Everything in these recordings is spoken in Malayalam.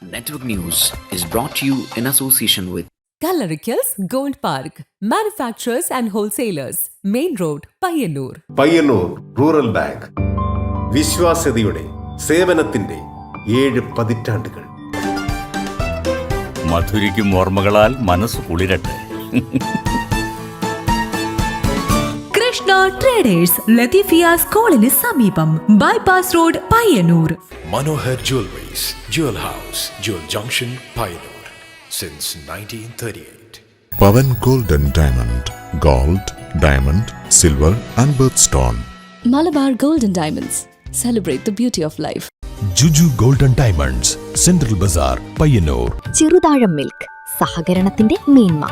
Network News is brought to you in association with Kalarikals Gold Park, manufacturers and wholesalers, Main Road, Payyannur. Payyannur rural bank വിശ്വാസ്യതയുടെ സേവനത്തിന്റെ 7 പതിറ്റാണ്ടുകൾ. മധുരിക്കും ഓർമ്മകളാൽ മനസ്സ് കുളിരട്ടെ. കൃഷ്ണ ട്രേഡേഴ്സ് ലത്തീഫിയാസ് കോളിന് സമീപം bypass road Payyanur. Manohar Jewelries, Jewel House, Jewel Junction, Payyanur, since 1938. Pavan Gold and Diamond, Gold, Diamond, Silver and Birthstone. Malabar Gold and Diamonds, celebrate the beauty of life. Juju Gold and Diamonds, Central Bazaar, Payyanur. Cheruthazham milk, സഹകരണത്തിന്റെ മേന്മ.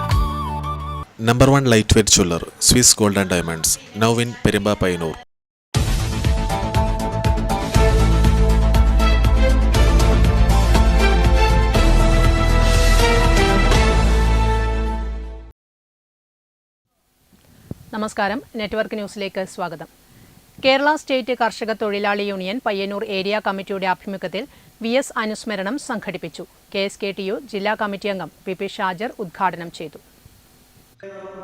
Number 1 lightweight jeweler, Swiss Gold and Diamonds, now in Perumba, Payyanur. നമസ്കാരം, നെറ്റ്വർക്ക് ന്യൂസിലേക്ക് സ്വാഗതം. കേരള സ്റ്റേറ്റ് കർഷക തൊഴിലാളി യൂണിയൻ പയ്യന്നൂർ ഏരിയ കമ്മിറ്റിയുടെ ആഭിമുഖ്യത്തിൽ VS അനുസ്മരണം സംഘടിപ്പിച്ചു. KSKTU ജില്ലാ കമ്മിറ്റി അംഗം PP ഷാജർ ഉദ്ഘാടനം ചെയ്തു.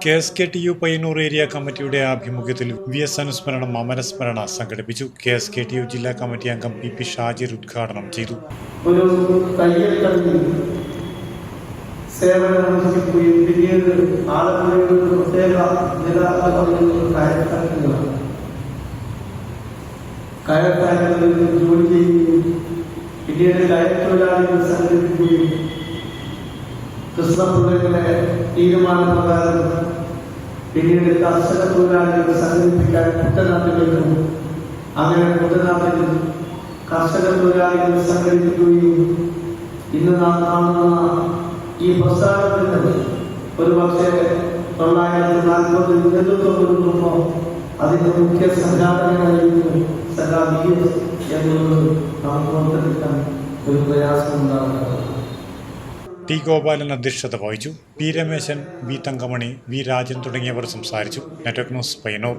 KSKTU പയ്യന്നൂർ ഏരിയ കമ്മിറ്റിയുടെ ആഭിമുഖ്യത്തിൽ VS അനുസ്മരണം അമരസ്മരണ സംഘടിപ്പിച്ചു. KSKTU ജില്ലാ കമ്മിറ്റി അംഗം PP ഷാജർ ഉദ്ഘാടനം ചെയ്തു. സേവനമനുഷ്ഠിക്കുകയും പിന്നീട് ആലപ്പുഴയിൽ ഒരു പ്രത്യേക കയർത്താരങ്ങളിൽ ജോലി ചെയ്യുകയും പിന്നീട് കയർത്തൊഴിലാളികൾ സംഘടിപ്പിക്കുകയും കൃഷ്ണപിള്ളയുടെ തീരുമാനപ്രകാരം പിന്നീട് കർഷക തൊഴിലാളികൾ സംഘടിപ്പിക്കാൻ കുട്ടനാട്ടിലും അങ്ങനെ കുട്ടനാട്ടിൽ കർഷക തൊഴിലാളികൾ സംഘടിപ്പിക്കുകയും ഇന്ന് നാം കാണുന്ന ഈ പ്രസ്ഥാനത്തിന് ഒരു പക്ഷേ 1940 നേതൃത്വം കൊടുക്കുമ്പോൾ അതിന്റെ മുഖ്യ സംഘാടകനായിരുന്നു എന്നുള്ളത് നമുക്ക് ഓർത്തെടുക്കാൻ ഒരു പ്രയാസമുണ്ടാകുന്നത്. T. ഗോപാലൻ അധ്യക്ഷത വഹിച്ചു. P. Rameshan, B. Thankamani, V. Rajan തുടങ്ങിയവർ സംസാരിച്ചു. Network news Payyanur.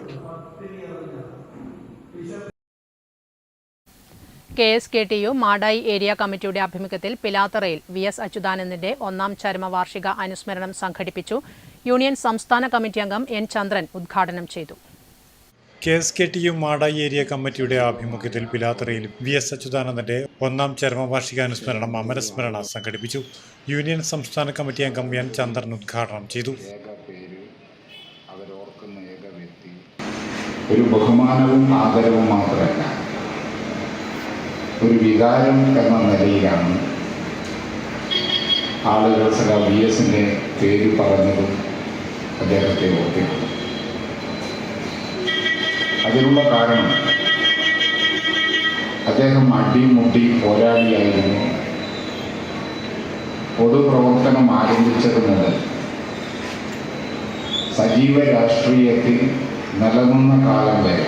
KSKTU Madayi area കമ്മിറ്റിയുടെ ആഭിമുഖ്യത്തിൽ പിലാത്തറയിൽ VS അച്യുതാനന്ദന്റെ 1ാം ചരമവാർഷിക അനുസ്മരണം സംഘടിപ്പിച്ചു. യൂണിയൻ സംസ്ഥാന കമ്മിറ്റി അംഗം N. ചന്ദ്രൻ ഉദ്ഘാടനം ചെയ്തു. KSKTU മാടായി ഏരിയ കമ്മിറ്റിയുടെ ആഭിമുഖ്യത്തിൽ പിലാത്തറയിൽ VS അച്യുതാനന്ദന്റെ 1ാം ചരമവാർഷിക അനുസ്മരണം അമരസ്മരണ സംഘടിപ്പിച്ചു. യൂണിയൻ സംസ്ഥാന കമ്മിറ്റി അംഗം N. ചന്ദ്രൻ ഉദ്ഘാടനം ചെയ്തു. ഒരു ബഹുമാനവും ആദരവും മാത്രമല്ല, ഒരു വികാരം എന്ന നിലയിലാണ് ആളുകൾ സഖാ VSന്റെ പേര് പറഞ്ഞതും അദ്ദേഹത്തെ ഓർത്തിട്ടുണ്ട്. അതിനുള്ള കാരണം അദ്ദേഹം അടിമുടി പോരാളിയായിരുന്നു. പൊതുപ്രവർത്തനം ആരംഭിച്ചത് മുതൽ സജീവ രാഷ്ട്രീയത്തിൽ നിലനിന്ന കാലം വരെ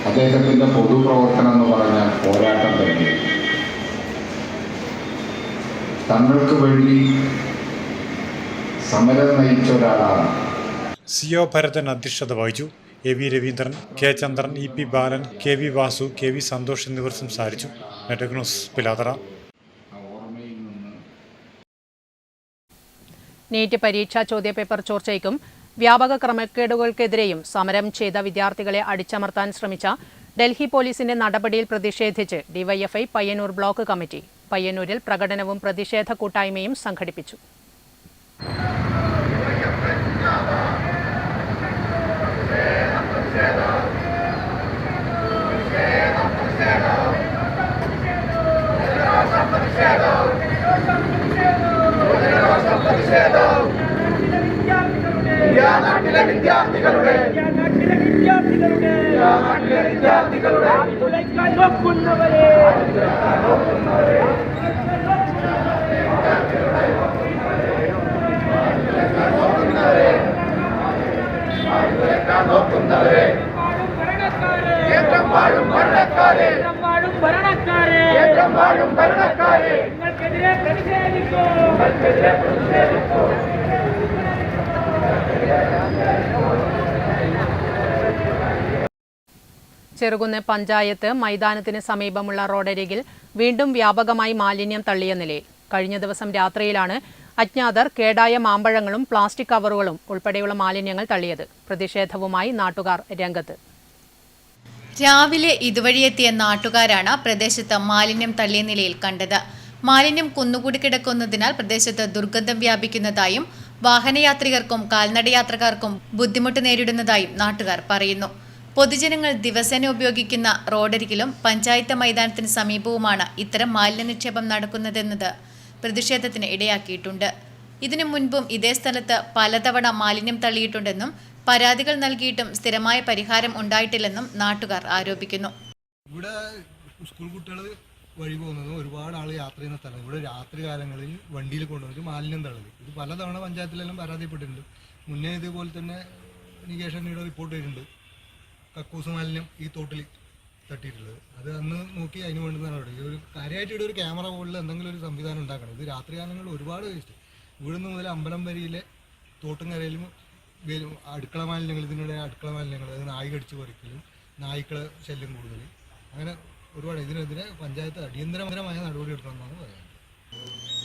അദ്ദേഹത്തിൻ്റെ പൊതുപ്രവർത്തനം എന്ന് പറഞ്ഞാൽ പോരാട്ടം തന്നെയാണ്. തങ്ങൾക്ക് വേണ്ടി സമരം നയിച്ച ഒരാളാണ്. CO ഭരതൻ അധ്യക്ഷത വഹിച്ചു. AV Raveendran, K. ചന്ദ്രൻ, EP ബാലൻ, KV വാസു, KV സന്തോഷ് എന്നിവർ സംസാരിച്ചു. Network news Pilathara. നീറ്റ് പരീക്ഷാ ചോദ്യപേപ്പർ ചോർച്ചയ്ക്കും വ്യാപക ക്രമക്കേടുകൾക്കെതിരെയും സമരം ചെയ്ത വിദ്യാർത്ഥികളെ അടിച്ചമർത്താൻ ശ്രമിച്ച ഡൽഹി പോലീസിന്റെ നടപടിയിൽ പ്രതിഷേധിച്ച് DYFI പയ്യന്നൂർ ബ്ലോക്ക് കമ്മിറ്റി പയ്യന്നൂരിൽ പ്രകടനവും പ്രതിഷേധ കൂട്ടായ്മയും സംഘടിപ്പിച്ചു. ചെറുകുന്ന് പഞ്ചായത്ത് മൈതാനത്തിന് സമീപമുള്ള റോഡരികിൽ വീണ്ടും വ്യാപകമായി മാലിന്യം തള്ളിയ നിലയിൽ. കഴിഞ്ഞ ദിവസം രാത്രിയിലാണ് അജ്ഞാതർ കേടായ മാമ്പഴങ്ങളും പ്ലാസ്റ്റിക് കവറുകളും ഉൾപ്പെടെയുള്ള മാലിന്യങ്ങൾ തള്ളിയത്. പ്രതിഷേധവുമായി നാട്ടുകാർ രംഗത്ത്. രാവിലെ ഇതുവഴിയെത്തിയ നാട്ടുകാരാണ് പ്രദേശത്ത് മാലിന്യം തള്ളിയ നിലയിൽ കണ്ടത്. മാലിന്യം കുന്നുകൂടി കിടക്കുന്നതിനാൽ പ്രദേശത്ത് ദുർഗന്ധം വ്യാപിക്കുന്നതായും വാഹനയാത്രികർക്കും കാൽനടയാത്രക്കാർക്കും ബുദ്ധിമുട്ട് നേരിടുന്നതായും നാട്ടുകാർ പറയുന്നു. പൊതുജനങ്ങൾ ദിവസേന ഉപയോഗിക്കുന്ന റോഡരികിലും പഞ്ചായത്ത് മൈതാനത്തിന് സമീപവുമാണ് ഇത്തരം മാലിന്യ നിക്ഷേപം നടക്കുന്നതെന്നത് പ്രതിഷേധത്തിന് ഇടയാക്കിയിട്ടുണ്ട്. ഇതിനു മുൻപും ഇതേ സ്ഥലത്ത് പലതവണ മാലിന്യം തള്ളിയിട്ടുണ്ടെന്നും പരാതികൾ നൽകിയിട്ടും സ്ഥിരമായ പരിഹാരം ഉണ്ടായിട്ടില്ലെന്നും നാട്ടുകാർ ആരോപിക്കുന്നു. ഇവിടെ സ്കൂൾ കുട്ടികൾ വഴി പോകുന്നതും ഒരുപാട് ആൾ യാത്ര ചെയ്യുന്ന സ്ഥലം. ഇവിടെ രാത്രി കാലങ്ങളിൽ വണ്ടിയിൽ കൊണ്ടുവന്നിട്ട് മാലിന്യം തള്ളി. ഇത് പലതവണ പഞ്ചായത്തിലെല്ലാം പരാതിപ്പെട്ടിട്ടുണ്ട്. മുന്നേ ഇതുപോലെ തന്നെ നികേഷനിയുടെ റിപ്പോർട്ട് ചെയ്തിട്ടുണ്ട്. കക്കൂസ് മാലിന്യം ഈ തോട്ടിൽ തട്ടിയിട്ടുള്ളത്. അത് അന്ന് നോക്കി അതിന് വേണ്ടുന്ന നടപടി. ഒരു കാര്യമായിട്ട് ഇവിടെ ഒരു ക്യാമറ പോലുള്ള എന്തെങ്കിലും ഒരു സംവിധാനം ഉണ്ടാക്കണം. ഇത് രാത്രി കാലങ്ങളിൽ ഒരുപാട് വേസ്റ്റ്. ഇവിടുന്ന് മുതൽ അമ്പലം വരിയിലെ തോട്ടും കരയിലും അടുക്കള മാലിന്യങ്ങൾ, ഇതിനിടെ അടുക്കള മാലിന്യങ്ങൾ, അത് നായി കടിച്ച് പറിക്കലും നായ്ക്കളെ ശല്യം കൂടുതൽ, അങ്ങനെ ഒരുപാട്. ഇതിനെതിരെ പഞ്ചായത്ത് അടിയന്തരമായ നടപടി എടുക്കണമെന്നാണ് പറയുന്നത്.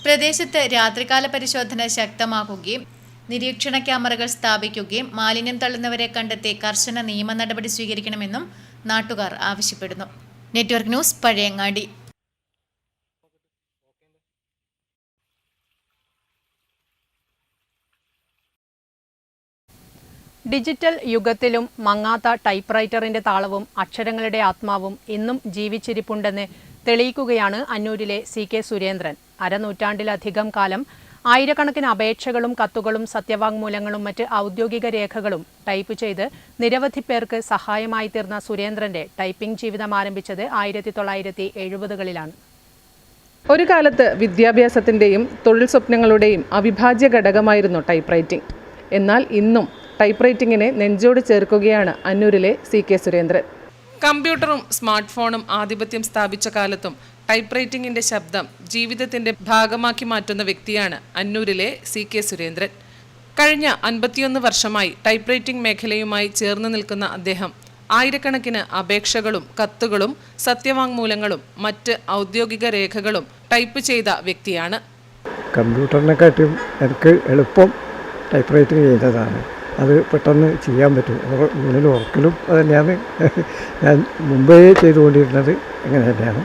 പ്രദേശത്ത് രാത്രികാല പരിശോധന ശക്തമാക്കുകയും നിരീക്ഷണ ക്യാമറകൾ സ്ഥാപിക്കുകയും മാലിന്യം തള്ളുന്നവരെ കണ്ടെത്തി കർശന നിയമ നടപടി സ്വീകരിക്കണമെന്നും നാട്ടുകാർ ആവശ്യപ്പെടുന്നു. Network news, Pazhayangadi. ഡിജിറ്റൽ യുഗത്തിലും മങ്ങാത്ത ടൈപ്പ്റൈറ്ററിന്റെ താളവും അക്ഷരങ്ങളുടെ ആത്മാവും ഇന്നും ജീവിച്ചിരിപ്പുണ്ടെന്ന് തെളിയിക്കുകയാണ് അന്നൂരിലെ CK സുരേന്ദ്രൻ. അരനൂറ്റാണ്ടിലധികം കാലം ആയിരക്കണക്കിന് അപേക്ഷകളും കത്തുകളും സത്യവാങ്മൂലങ്ങളും മറ്റ് ഔദ്യോഗിക രേഖകളും ടൈപ്പ് ചെയ്ത് നിരവധി പേർക്ക് സഹായമായി തീർന്ന സുരേന്ദ്രന്റെ ടൈപ്പിംഗ് ജീവിതം ആരംഭിച്ചത് 1970കളിലാണ്. ഒരു കാലത്ത് വിദ്യാഭ്യാസത്തിന്റെയും തൊഴിൽ സ്വപ്നങ്ങളുടെയും അവിഭാജ്യ ഘടകമായിരുന്നു ടൈപ്പ് റൈറ്റിംഗ്. എന്നാൽ ഇന്നും ടൈപ്പ് റൈറ്റിംഗിനെ നെഞ്ചോട് ചേർക്കുകയാണ് അന്നൂരിലെ CK സുരേന്ദ്രൻ. കമ്പ്യൂട്ടറും സ്മാർട്ട് ഫോണും ആധിപത്യം സ്ഥാപിച്ച കാലത്തും ടൈപ്പ് റൈറ്റിംഗിന്റെ ശബ്ദം ജീവിതത്തിന്റെ ഭാഗമാക്കി മാറ്റുന്ന വ്യക്തിയാണ് അന്നൂരിലെ CK സുരേന്ദ്രൻ. കഴിഞ്ഞ 51 വർഷമായി ടൈപ്പ് റൈറ്റിംഗ് മേഖലയുമായി ചേർന്ന് നിൽക്കുന്ന അദ്ദേഹം ആയിരക്കണക്കിന് അപേക്ഷകളും കത്തുകളും സത്യവാങ്മൂലങ്ങളും മറ്റ് ഔദ്യോഗിക രേഖകളും ടൈപ്പ് ചെയ്ത വ്യക്തിയാണ്. കമ്പ്യൂട്ടറിനെക്കാട്ടും എനിക്ക് എളുപ്പം ടൈപ്പ് റൈറ്റിംഗ് ചെയ്യുന്നതാണ്. അത് പെട്ടെന്ന് ചെയ്യാൻ പറ്റും. മുന്നിൽ ഉറക്കലും അത് തന്നെയാണ് ഞാൻ മുമ്പേ ചെയ്തുകൊണ്ടിരുന്നത്. അങ്ങനെ തന്നെയാണ്.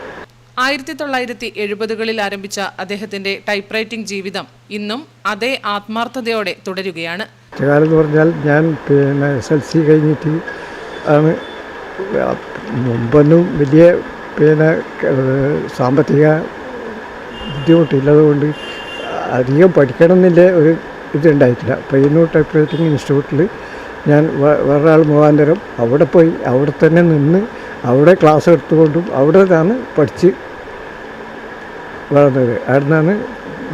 1970കളിൽ ആരംഭിച്ച അദ്ദേഹത്തിന്റെ ടൈപ്പ് റൈറ്റിംഗ് ജീവിതം ഇന്നും അതേ ആത്മാർത്ഥതയോടെ തുടരുകയാണ്. കാലം എന്ന് പറഞ്ഞാൽ ഞാൻ SLC കഴിഞ്ഞിട്ട് ആണ്. മുമ്പൊന്നും വലിയ സാമ്പത്തിക ബുദ്ധിമുട്ടില്ലതുകൊണ്ട് അധികം പഠിക്കണമെന്നില്ല ഒരു ഇതുണ്ടായിട്ടില്ല. പയ്യന്നൂർ ടൈപ്പ് റൈറ്റിംഗ് ഇൻസ്റ്റിറ്റ്യൂട്ടിൽ ഞാൻ വേറൊരാൾ മുഖാന്തരം അവിടെ പോയി അവിടെ തന്നെ നിന്ന് അവിടെ ക്ലാസ് എടുത്തുകൊണ്ടും അവിടെ നിന്നാണ് പഠിച്ച് വളർന്നത്. അവിടെ നിന്നാണ്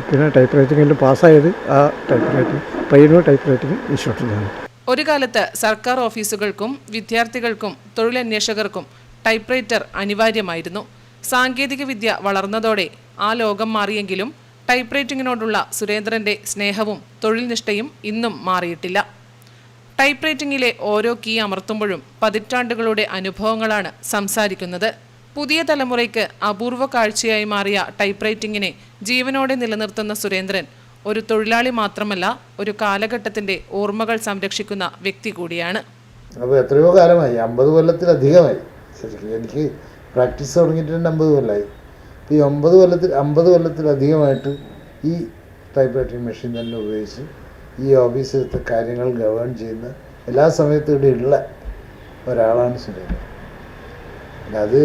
പിന്നെ ടൈപ്പ് റൈറ്റിങ്ങിൽ പാസ്സായത്. ആ type writing Payyanur type writing ഇൻസ്റ്റിറ്റ്യൂട്ടിൽ നിന്നാണ്. ഒരു കാലത്ത് സർക്കാർ ഓഫീസുകൾക്കും വിദ്യാർത്ഥികൾക്കും തൊഴിലന്വേഷകർക്കും ടൈപ്പ് റൈറ്റർ അനിവാര്യമായിരുന്നു. സാങ്കേതിക വിദ്യ വളർന്നതോടെ ആ ലോകം മാറിയെങ്കിലും ടൈപ്പ് റൈറ്റിങ്ങിനോടുള്ള സുരേന്ദ്രന്റെ സ്നേഹവും തൊഴിൽ നിഷ്ഠയും ഇന്നും മാറിയിട്ടില്ല. ടൈപ്പ് റൈറ്റിംഗിലെ ഓരോ കീ അമർത്തുമ്പോഴും പതിറ്റാണ്ടുകളുടെ അനുഭവങ്ങളാണ് സംസാരിക്കുന്നത്. പുതിയ തലമുറയ്ക്ക് അപൂർവ കാഴ്ചയായി മാറിയ ടൈപ്പ് റൈറ്റിംഗിനെ ജീവനോടെ നിലനിർത്തുന്ന സുരേന്ദ്രൻ ഒരു തൊഴിലാളി മാത്രമല്ല, ഒരു കാലഘട്ടത്തിന്റെ ഓർമ്മകൾ സംരക്ഷിക്കുന്ന വ്യക്തി കൂടിയാണ്. അപ്പോൾ എത്രയോ കാലമായി, 50 കൊല്ലത്തിലധികമായി. ശരിക്കും എനിക്ക് പ്രാക്ടീസ് തുടങ്ങിയിട്ട് 50 കൊല്ലമായി. ഈ 50 കൊല്ലത്തിലധികമായിട്ട് ഈ ടൈപ്പ് റൈറ്റിംഗ് മെഷീൻ തന്നെ ഉപയോഗിച്ച് ഈ ഓഫീസിലത്തെ കാര്യങ്ങൾ ഗവേൺ ചെയ്യുന്ന എല്ലാ സമയത്തും ഇവിടെ ഉള്ള ഒരാളാണ് സുരേന്ദ്രൻ. അത്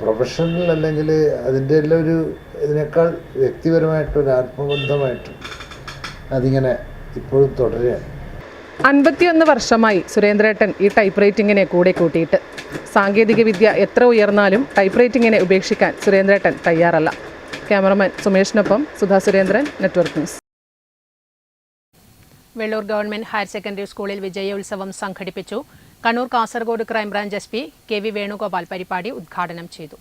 പ്രൊഫഷണൽ അല്ലെങ്കിൽ അതിൻ്റെ എല്ലാം ഒരു ഇതിനേക്കാൾ വ്യക്തിപരമായിട്ടൊരു ആത്മബന്ധമായിട്ട് അതിങ്ങനെ ഇപ്പോഴും തുടരുകയാണ്. 51 വർഷമായി സുരേന്ദ്രേട്ടൻ ഈ ടൈപ്പ് റൈറ്റിങ്ങിനെ കൂടെ കൂട്ടിയിട്ട്. സാങ്കേതിക വിദ്യ എത്ര ഉയർന്നാലും ടൈപ്പ് റൈറ്റിങ്ങിനെ ഉപേക്ഷിക്കാൻ സുരേന്ദ്രേട്ടൻ തയ്യാറല്ല. ക്യാമറമാൻ സുമേഷിനൊപ്പം Sudha Surendran, network news. Vellur government higher secondary സ്കൂളിൽ വിജയോത്സവം സംഘടിപ്പിച്ചു. Kannur Kasaragod crime branch SP KV Venugopal പരിപാടി ഉദ്ഘാടനം ചെയ്തു.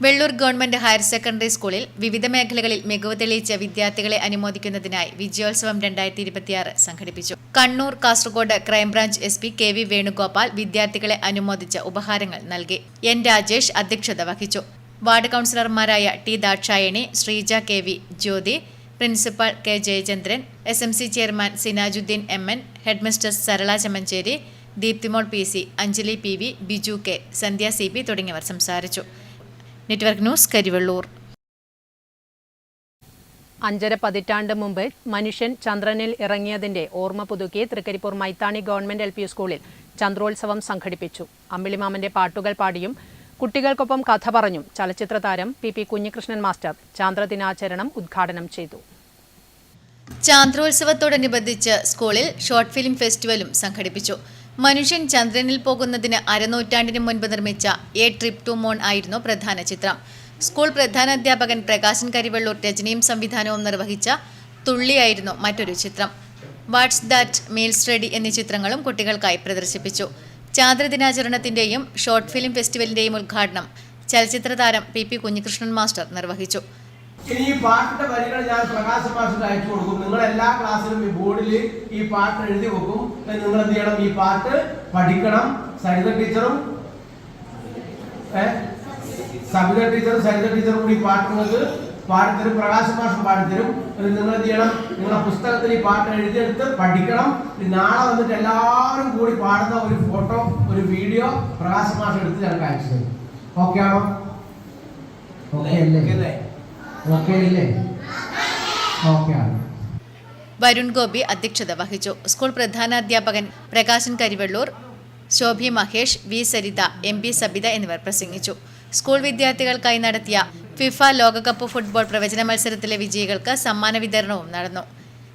വെള്ളൂർ ഗവൺമെന്റ് ഹയർ സെക്കൻഡറി സ്കൂളിൽ വിവിധ മേഖലകളിൽ മികവ് തെളിയിച്ച വിദ്യാർത്ഥികളെ അനുമോദിക്കുന്നതിനായി വിജയോത്സവം 2026 സംഘടിപ്പിച്ചു. Kannur Kasaragod crime branch SP KV Venugopal വിദ്യാർത്ഥികളെ അനുമോദിച്ച് ഉപഹാരങ്ങൾ നൽകി. N രാജേഷ് അധ്യക്ഷത വഹിച്ചു. വാർഡ് കൗൺസിലർമാരായ T Dakshayani, Sreeja KV, Jyothi, principal K Jayachandran, SMC chairman Sinajuddin MN, headmaster Sarala Chamancheri, Deepthimol PC, Anjali PV, Biju K, Sandhya CP തുടങ്ങിയവർ സംസാരിച്ചു. Network news, Karivellur. 5.5 പതിറ്റാണ്ട് മുമ്പ് മനുഷ്യൻ ചന്ദ്രനിൽ ഇറങ്ങിയതിന്റെ ഓർമ്മ പുതുക്കി തൃക്കരിപ്പൂർ മൈത്താണി ഗവൺമെന്റ് LP സ്കൂളിൽ ചന്ദ്രോത്സവം സംഘടിപ്പിച്ചു. അമ്പിളിമാമന്റെ പാട്ടുകൾ പാടിയും കുട്ടികൾക്കൊപ്പം കഥ പറഞ്ഞും ചലച്ചിത്ര താരം PP കുഞ്ഞികൃഷ്ണൻ മാസ്റ്റർ ചാന്ദ്രദിനാചരണം ഉദ്ഘാടനം ചെയ്തു. ചാന്ദ്രോത്സവത്തോടനുബന്ധിച്ച് സ്കൂളിൽ ഷോർട്ട് ഫിലിം ഫെസ്റ്റിവലും സംഘടിപ്പിച്ചു. മനുഷ്യൻ ചന്ദ്രനിൽ പോകുന്നതിന് അരനൂറ്റാണ്ടിന് മുൻപ് നിർമ്മിച്ച എ ട്രിപ്പ് ടു മൂൺ ആയിരുന്നു പ്രധാന ചിത്രം. സ്കൂൾ പ്രധാനാധ്യാപകൻ പ്രകാശൻ കരിവെള്ളൂർ രചനയും സംവിധാനവും നിർവഹിച്ച തുള്ളിയായിരുന്നു മറ്റൊരു ചിത്രം. വാട്ട്സ് ദാറ്റ് മീൽസ് റെഡി എന്നീ ചിത്രങ്ങളും കുട്ടികൾക്കായി പ്രദർശിപ്പിച്ചു. ചാന്ദ്രദിനാചരണത്തിന്റെയും ഷോർട്ട് ഫിലിം ഫെസ്റ്റിവലിന്റെയും ഉദ്ഘാടനം ചലച്ചിത്ര താരം PP കുഞ്ഞികൃഷ്ണൻ മാസ്റ്റർ നിർവഹിച്ചു. ഈ പാട്ടിന്റെ വരികൾ ഞാൻ പ്രകാശ് മാസ്റ്റർക്ക് അയച്ചു കൊടുക്കും. നിങ്ങൾ എല്ലാ ക്ലാസ്സിലും ഈ ബോർഡിൽ ഈ പാട്ട് എഴുതി വെക്കും. നിങ്ങൾ എന്ത് ചെയ്യണം? ഈ പാട്ട് പഠിക്കണം. സരിത ടീച്ചറും സരിത ടീച്ചറും കൂടി പാട്ട് നിങ്ങൾക്ക് പാടിത്തരും. പ്രകാശ് മാസ്റ്റർ പാടിത്തരും. നിങ്ങൾ എന്ത് ചെയ്യണം? നിങ്ങളുടെ പുസ്തകത്തിൽ ഈ പാട്ട് എഴുതിയെടുത്ത് പഠിക്കണം. നാളെ വന്നിട്ട് എല്ലാവരും കൂടി പാടുന്ന ഒരു ഫോട്ടോ, ഒരു വീഡിയോ പ്രകാശ് മാസ്റ്റർ എടുത്ത് ഞങ്ങൾക്ക് അയച്ചു തരും. ഓക്കെ ആണോ? ഓക്കെ അല്ലേ? വരുൺ ഗോപി അധ്യക്ഷത വഹിച്ചു. സ്കൂൾ പ്രധാനാധ്യാപകൻ പ്രകാശൻ കരിവെള്ളൂർ, ശോഭി മഹേഷ്, V സരിത, MP സബിത എന്നിവർ പ്രസംഗിച്ചു. സ്കൂൾ വിദ്യാർത്ഥികൾക്കായി നടത്തിയ ഫിഫ ലോകകപ്പ് ഫുട്ബോൾ പ്രവചന മത്സരത്തിലെ വിജയികൾക്ക് സമ്മാന വിതരണവും നടന്നു.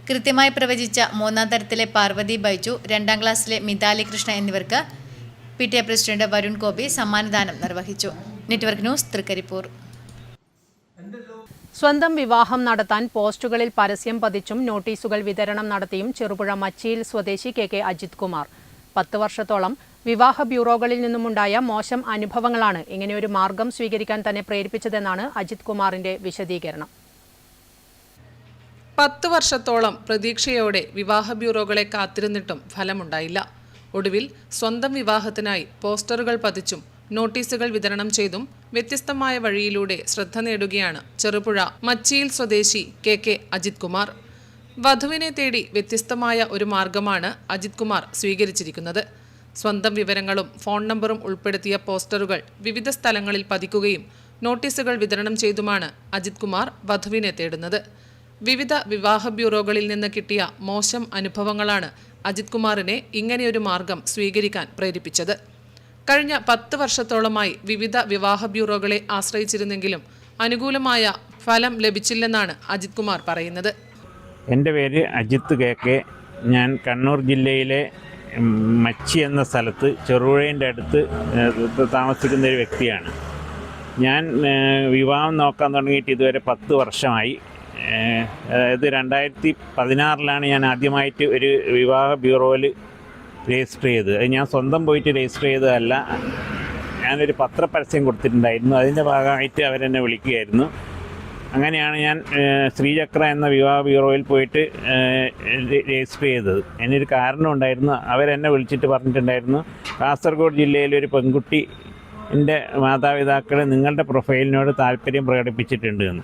കൃത്യമായി പ്രവചിച്ച 3ാം തരത്തിലെ പാർവതി ബൈജു, 2ാം ക്ലാസ്സിലെ മിതാലി കൃഷ്ണ എന്നിവർക്ക് PTA പ്രസിഡന്റ് വരുൺ ഗോപി സമ്മാനദാനം നിർവഹിച്ചു. Network news, Trikaripur. സ്വന്തം വിവാഹം നടത്താൻ പോസ്റ്റുകളിൽ പരസ്യം പതിച്ചും നോട്ടീസുകൾ വിതരണം നടത്തിയും ചെറുപുഴ മച്ചിയിൽ സ്വദേശി KK അജിത് കുമാർ 10 വർഷത്തോളം വിവാഹ ബ്യൂറോകളിൽ നിന്നുമുണ്ടായ മോശം അനുഭവങ്ങളാണ് ഇങ്ങനെയൊരു മാർഗം സ്വീകരിക്കാൻ തന്നെ പ്രേരിപ്പിച്ചതെന്നാണ് അജിത് കുമാറിന്റെ വിശദീകരണം. 10 വർഷത്തോളം പ്രതീക്ഷയോടെ വിവാഹ ബ്യൂറോകളെ കാത്തിരുന്നിട്ടും ഫലമുണ്ടായില്ല. ഒടുവിൽ സ്വന്തം വിവാഹത്തിനായി പോസ്റ്ററുകൾ പതിച്ചും നോട്ടീസുകൾ വിതരണം ചെയ്തും വ്യത്യസ്തമായ വഴിയിലൂടെ ശ്രദ്ധ നേടുകയാണ് ചെറുപുഴ മച്ചിയിൽ സ്വദേശി KK അജിത് കുമാർ. വധുവിനെ തേടി വ്യത്യസ്തമായ ഒരു മാർഗമാണ് അജിത് കുമാർ സ്വീകരിച്ചിരിക്കുന്നത്. സ്വന്തം വിവരങ്ങളും ഫോൺ നമ്പറും ഉൾപ്പെടുത്തിയ പോസ്റ്ററുകൾ വിവിധ സ്ഥലങ്ങളിൽ പതിക്കുകയും നോട്ടീസുകൾ വിതരണം ചെയ്തുമാണ് അജിത് കുമാർ വധുവിനെ തേടുന്നത്. വിവിധ വിവാഹ ബ്യൂറോകളിൽ നിന്ന് കിട്ടിയ മോശം അനുഭവങ്ങളാണ് അജിത് കുമാറിനെ ഇങ്ങനെയൊരു മാർഗം സ്വീകരിക്കാൻ പ്രേരിപ്പിച്ചത്. കഴിഞ്ഞ 10 വർഷത്തോളമായി വിവിധ വിവാഹ ബ്യൂറോകളെ ആശ്രയിച്ചിരുന്നെങ്കിലും അനുകൂലമായ ഫലം ലഭിച്ചില്ലെന്നാണ് അജിത് കുമാർ പറയുന്നത്. എൻ്റെ പേര് അജിത്ത് KK. ഞാൻ കണ്ണൂർ ജില്ലയിലെ മച്ചി എന്ന സ്ഥലത്ത് ചെറുപുഴേൻ്റെ അടുത്ത് താമസിക്കുന്ന ഒരു വ്യക്തിയാണ്. ഞാൻ വിവാഹം നോക്കാൻ തുടങ്ങിയിട്ട് ഇതുവരെ 10 വർഷമായി. അതായത് 2016 ഞാൻ ആദ്യമായിട്ട് ഒരു വിവാഹ ബ്യൂറോയിൽ രജിസ്റ്റർ ചെയ്തത്. അത് ഞാൻ സ്വന്തം പോയിട്ട് രജിസ്റ്റർ ചെയ്തതല്ല. ഞാനൊരു പത്രപരസ്യം കൊടുത്തിട്ടുണ്ടായിരുന്നു. അതിൻ്റെ ഭാഗമായിട്ട് അവരെന്നെ വിളിക്കുകയായിരുന്നു. അങ്ങനെയാണ് ഞാൻ ശ്രീചക്ര എന്ന വിവാഹ ബ്യൂറോയിൽ പോയിട്ട് രജിസ്റ്റർ ചെയ്തത്. അതിനൊരു കാരണമുണ്ടായിരുന്നു. അവരെന്നെ വിളിച്ചിട്ട് പറഞ്ഞിട്ടുണ്ടായിരുന്നു, കാസർഗോഡ് ജില്ലയിലെ ഒരു പെൺകുട്ടിൻ്റെ മാതാപിതാക്കൾ നിങ്ങളുടെ പ്രൊഫൈലിനോട് താല്പര്യം പ്രകടിപ്പിച്ചിട്ടുണ്ട് എന്ന്.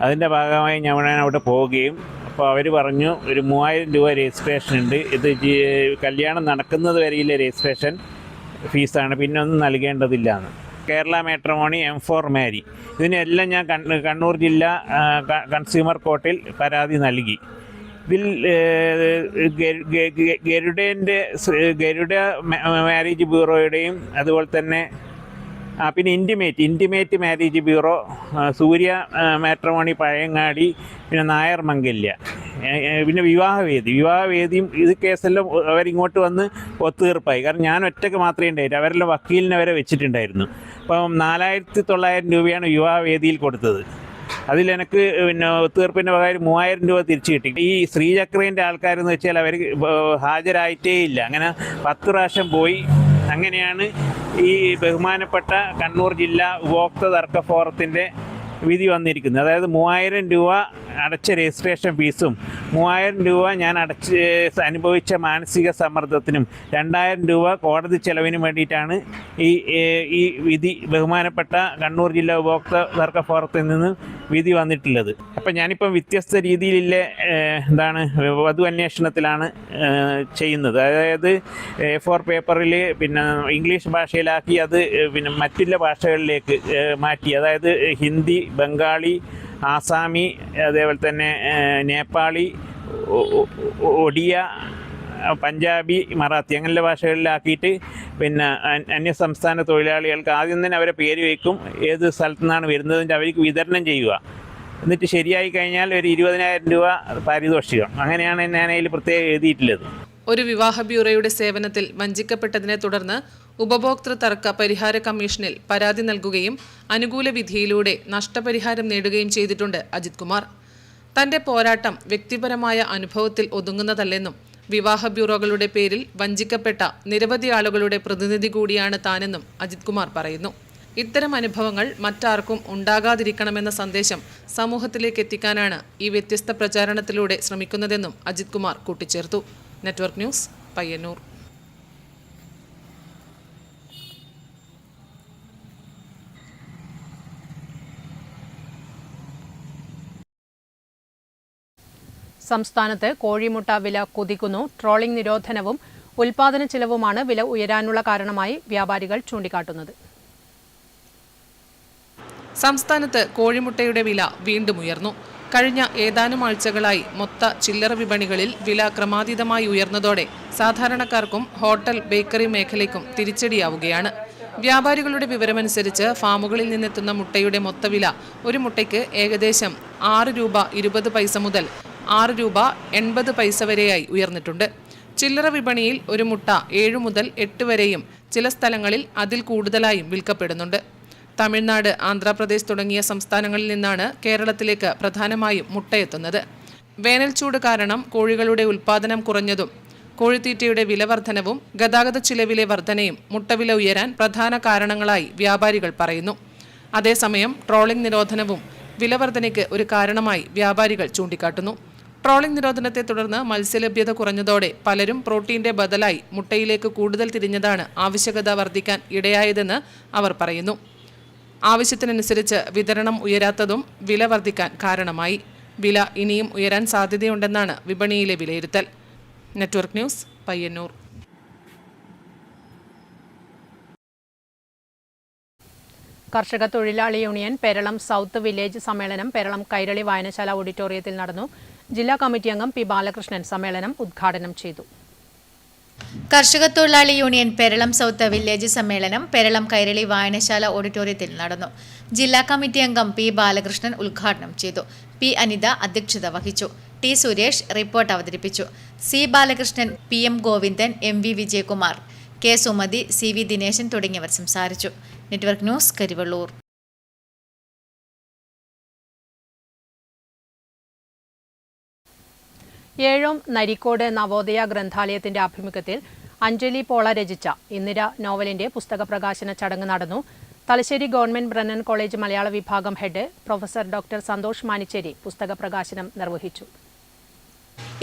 അതിൻ്റെ ഭാഗമായി ഞാൻ അവിടെ പോവുകയും അപ്പോൾ അവർ പറഞ്ഞു ഒരു 3000 രൂപ രജിസ്ട്രേഷൻ ഉണ്ട്, ഇത് കല്യാണം നടക്കുന്നത് വരെയിലെ രജിസ്ട്രേഷൻ ഫീസാണ്, പിന്നെ ഒന്നും നൽകേണ്ടതില്ല എന്ന്. കേരള മാട്രിമോണി M4 മാരി ഇതിനെല്ലാം ഞാൻ കണ്ണൂർ ജില്ലാ കൺസ്യൂമർ കോർട്ടിൽ പരാതി നൽകി. ഇതിൽ ഗരുഡ മാരേജ് ബ്യൂറോയുടെയും അതുപോലെ തന്നെ പിന്നെ ഇൻറ്റിമേറ്റ് മാരേജ് ബ്യൂറോ, സൂര്യ മാട്രിമോണി പഴയങ്ങാടി, പിന്നെ നായർ മംഗല്യ, പിന്നെ വിവാഹവേദിയും ഇത് കേസെല്ലാം അവരിങ്ങോട്ട് വന്ന് ഒത്തുതീർപ്പായി. കാരണം ഞാൻ ഒറ്റയ്ക്ക് മാത്രമേ ഉണ്ടായിരുന്നു, അവരെല്ലാം വക്കീലിനെ വരെ വെച്ചിട്ടുണ്ടായിരുന്നു. അപ്പം 4900 രൂപയാണ് വിവാഹവേദിയിൽ കൊടുത്തത്. അതിലെനിക്ക് പിന്നെ ഒത്തുതീർപ്പിൻ്റെ പകരം 3000 രൂപ തിരിച്ചു കിട്ടി. ഈ ശ്രീചക്രേൻ്റെ ആൾക്കാരെന്ന് വെച്ചാൽ അവർ ഹാജരായിട്ടേ ഇല്ല. അങ്ങനെ 10 പ്രാവശ്യം പോയി. അങ്ങനെയാണ് ഈ ബഹുമാനപ്പെട്ട കണ്ണൂർ ജില്ലാ ഉപഭോക്തൃ തർക്ക ഫോറത്തിൻ്റെ വിധി വന്നിരിക്കുന്നത്. അതായത് 3000 രൂപ അടച്ച രജിസ്ട്രേഷൻ ഫീസും 3000 രൂപ ഞാൻ അനുഭവിച്ച മാനസിക സമ്മർദ്ദത്തിനും 2000 രൂപ കോടതി ചെലവിനും വേണ്ടിയിട്ടാണ് ഈ വിധി ബഹുമാനപ്പെട്ട കണ്ണൂർ ജില്ലാ ഉപഭോക്തൃ തർക്ക ഫോറത്തിൽ നിന്ന് വിധി വന്നിട്ടുള്ളത്. അപ്പം ഞാനിപ്പം വ്യത്യസ്ത രീതിയിലുള്ള വധു അന്വേഷണത്തിലാണ് ചെയ്യുന്നത്. അതായത് A4 പേപ്പറിൽ പിന്നെ ഇംഗ്ലീഷ് ഭാഷയിലാക്കി അത് പിന്നെ മറ്റുള്ള ഭാഷകളിലേക്ക് മാറ്റി, അതായത് ഹിന്ദി, ബംഗാളി, ആസാമി, അതേപോലെ തന്നെ നേപ്പാളി, ഒഡിയ, പഞ്ചാബി, മറാത്തി അങ്ങനെയുള്ള ഭാഷകളിലാക്കിയിട്ട് പിന്നെ അന്യസംസ്ഥാന തൊഴിലാളികൾക്ക് ആദ്യം തന്നെ അവരെ പേര് വയ്ക്കും, ഏത് സ്ഥലത്തു നിന്നാണ് വരുന്നതിൻ്റെ അവർക്ക് വിതരണം ചെയ്യുക. എന്നിട്ട് ശരിയായി കഴിഞ്ഞാൽ ഒരു 20,000 രൂപ പാരിതോഷികം. അങ്ങനെയാണ് ഞാൻ അതിൽ പ്രത്യേകം എഴുതിയിട്ടുള്ളത്. ഒരു വിവാഹ ബ്യൂറോയുടെ സേവനത്തിൽ വഞ്ചിക്കപ്പെട്ടതിനെ തുടർന്ന് ഉപഭോക്തൃ തർക്ക പരിഹാര കമ്മീഷനിൽ പരാതി നൽകുകയും അനുകൂല വിധിയിലൂടെ നഷ്ടപരിഹാരം നേടുകയും ചെയ്തിട്ടുണ്ട് അജിത് കുമാർ. തന്റെ പോരാട്ടം വ്യക്തിപരമായ അനുഭവത്തിൽ ഒതുങ്ങുന്നതല്ലെന്നും വിവാഹ ബ്യൂറോകളുടെ പേരിൽ വഞ്ചിക്കപ്പെട്ട നിരവധി ആളുകളുടെ പ്രതിനിധി കൂടിയാണ് താനെന്നും അജിത് കുമാർ പറയുന്നു. ഇത്തരം അനുഭവങ്ങൾ മറ്റാർക്കും ഉണ്ടാകാതിരിക്കണമെന്ന സന്ദേശം സമൂഹത്തിലേക്ക് എത്തിക്കാനാണ് ഈ വ്യത്യസ്ത പ്രചാരണത്തിലൂടെ ശ്രമിക്കുന്നതെന്നും അജിത് കുമാർ കൂട്ടിച്ചേർത്തു. Network news, Payyanur. സംസ്ഥാനത്ത് കോഴിമുട്ട വില കുതിക്കുന്നു. ട്രോളിംഗ് നിരോധനവും ഉൽപാദന ചെലവുമാണ് വില ഉയരാനുള്ള കാരണമായി വ്യാപാരികൾ ചൂണ്ടിക്കാട്ടുന്നത്. സംസ്ഥാനത്ത് കോഴിമുട്ടയുടെ വില വീണ്ടും ഉയർന്നു. കഴിഞ്ഞ ഏതാനും ആഴ്ചകളായി മൊത്ത ചില്ലറ വിപണികളിൽ വില ക്രമാതീതമായി ഉയർന്നതോടെ സാധാരണക്കാർക്കും ഹോട്ടൽ, ബേക്കറി മേഖലയ്ക്കും തിരിച്ചടിയാവുകയാണ്. വ്യാപാരികളുടെ വിവരമനുസരിച്ച് ഫാമുകളിൽ നിന്നെത്തുന്ന മുട്ടയുടെ മൊത്തവില ഒരു മുട്ടയ്ക്ക് ഏകദേശം 6 രൂപ 20 പൈസ മുതൽ 6 രൂപ 80 പൈസ വരെയായി ഉയർന്നിട്ടുണ്ട്. ചില്ലറ വിപണിയിൽ ഒരു മുട്ട 7 മുതൽ 8 വരെയും ചില സ്ഥലങ്ങളിൽ അതിൽ കൂടുതലായും വിൽക്കപ്പെടുന്നുണ്ട്. തമിഴ്നാട്, ആന്ധ്രാപ്രദേശ് തുടങ്ങിയ സംസ്ഥാനങ്ങളിൽ നിന്നാണ് കേരളത്തിലേക്ക് പ്രധാനമായും മുട്ടയെത്തുന്നത്. വേനൽച്ചൂട് കാരണം കോഴികളുടെ ഉൽപ്പാദനം കുറഞ്ഞതും കോഴിത്തീറ്റയുടെ വില വർധനവും ഗതാഗത ചിലവിലെ വർധനയും മുട്ടവില ഉയരാൻ പ്രധാന കാരണങ്ങളായി വ്യാപാരികൾ പറയുന്നു. അതേസമയം ട്രോളിംഗ് നിരോധനവും വിലവർധനയ്ക്ക് ഒരു കാരണമായി വ്യാപാരികൾ ചൂണ്ടിക്കാട്ടുന്നു. ട്രോളിംഗ് നിരോധനത്തെ തുടർന്ന് മത്സ്യലഭ്യത കുറഞ്ഞതോടെ പലരും പ്രോട്ടീന്റെ ബദലായി മുട്ടയിലേക്ക് കൂടുതൽ തിരിഞ്ഞതാണ് ആവശ്യകത വർദ്ധിക്കാൻ ഇടയായതെന്ന് അവർ പറയുന്നു. ആവശ്യത്തിനനുസരിച്ച് വിതരണം ഉയരാത്തതും വില വർദ്ധിക്കാൻ കാരണമായി. വില ഇനിയും ഉയരാൻ സാധ്യതയുണ്ടെന്നാണ് വിപണിയിലെ വിലയിരുത്തൽ. Network news, Payyanur. കർഷക തൊഴിലാളി യൂണിയൻ പേരളം സൗത്ത് വില്ലേജ് സമ്മേളനം പേരളം കൈരളി വായനശാല ഓഡിറ്റോറിയത്തിൽ നടന്നു. ജില്ലാ കമ്മിറ്റി അംഗം പി ബാലകൃഷ്ണൻ സമ്മേളനം ഉദ്ഘാടനം ചെയ്തു. കർഷക തൊഴിലാളി യൂണിയൻ പേരളം സൗത്ത് വില്ലേജ് സമ്മേളനം പേരളം കൈരളി വായനശാല ഓഡിറ്റോറിയത്തിൽ നടന്നു. ജില്ലാ കമ്മിറ്റി അംഗം പി ബാലകൃഷ്ണൻ ഉദ്ഘാടനം ചെയ്തു. പി അനിത അധ്യക്ഷത വഹിച്ചു. ടി സുരേഷ് റിപ്പോർട്ട് അവതരിപ്പിച്ചു. C Balakrishnan, P M Govindan, M V Vijayakumar, K Sumathi, C V Dineshan തുടങ്ങിയവർ സംസാരിച്ചു. Network news, Karivellur. ഏഴോം നരിക്കോട് നവോദയ ഗ്രന്ഥാലയത്തിന്റെ ആഭിമുഖ്യത്തിൽ അഞ്ജലി പോള രചിച്ച ഇന്ദിര നോവലിന്റെ പുസ്തക പ്രകാശന ചടങ്ങ് നടന്നു. തലശ്ശേരി ഗവൺമെന്റ് ബ്രണ്ണൻ കോളേജ് മലയാള വിഭാഗം ഹെഡ് പ്രൊഫസർ ഡോക്ടർ സന്തോഷ് മാനിച്ചേരി പുസ്തക പ്രകാശനം നിർവഹിച്ചു.